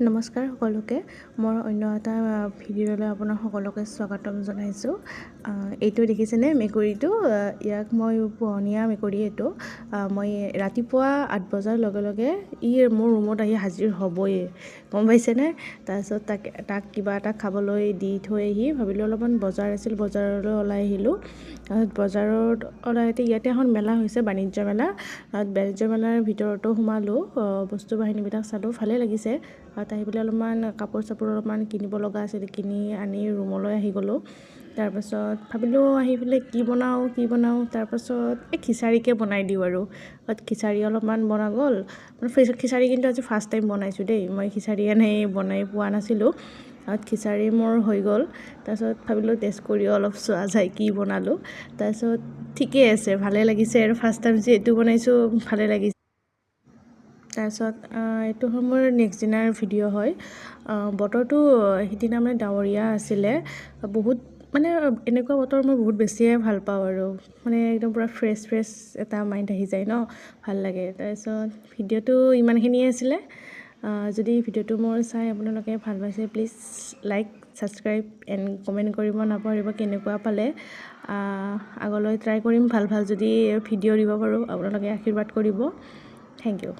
নমস্কাৰ সকলোকে মই অন্য এটা ভিডিঅ'লৈ আপোনাক সকলোকে স্বাগতম জনাইছোঁ। এইটো দেখিছেনে মেকুৰীটো? ইয়াক মই পোহনীয়া মেকুৰী এইটো। মই ৰাতিপুৱা 8 বজাৰ লগে লগে ই মোৰ ৰুমত আহি হাজিৰ হ'বই, গম পাইছেনে? তাৰপিছত তাক কিবা এটা খাবলৈ দি থৈ আহি ভাবিলোঁ অলপমান বজাৰ আছিল, বজাৰলৈ ওলাই আহিলোঁ। বজাৰত ওলাইতে ইয়াতে এখন মেলা হৈছে, বাণিজ্য মেলা। বাণিজ্য মেলাৰ ভিতৰতো সোমালোঁ, বস্তু বাহিনীবিলাক চালোঁ, ভালে লাগিছে। তাত আহি পেলাই অলপমান কাপোৰ চাপোৰ অলপমান কিনিব লগা আছিল, কিনি আনি ৰুমলৈ আহি গ'লোঁ। তাৰপাছত ভাবিলোঁ আহি পেলাই কি বনাওঁ, তাৰপাছত খিচাৰিকে বনাই দিওঁ আৰু। খিচাৰি অলপমান বনা গ'ল। খিচাৰি কিন্তু আজি ফাৰ্ষ্ট টাইম বনাইছোঁ দেই, মই খিচাৰি এনেই বনাই পোৱা নাছিলোঁ। খিচাৰি মোৰ হৈ গ'ল। তাৰপিছত ভাবিলোঁ টেষ্ট কৰিও অলপ চোৱা যায় কি বনালোঁ। তাৰপিছত ঠিকেই আছে, ভালে লাগিছে আৰু ফাৰ্ষ্ট টাইম যিহেতু বনাইছোঁ ভালে লাগিছে। তাৰপিছত এইটো হ'ল মোৰ নেক্সট দিনাৰ ভিডিঅ' হয়। বতৰটো সিদিনা মানে ডাৱৰীয়া আছিলে, বহুত মানে এনেকুৱা বতৰ মই বহুত বেছিয়ে ভাল পাওঁ আৰু মানে একদম পূৰা ফ্ৰেছ এটা মাইণ্ড আহি যায় ন, ভাল লাগে। তাৰপিছত ভিডিঅ'টো ইমানখিনিয়ে আছিলে। যদি ভিডিঅ'টো মোৰ চাই আপোনালোকে ভাল পাইছে please like, subscribe and comment কৰিব নাপাহৰিব কেনেকুৱা পালে। আগলৈ ট্ৰাই কৰিম ভাল যদি ভিডিঅ' দিব পাৰোঁ, আপোনালোকে আশীৰ্বাদ কৰিব। Thank U.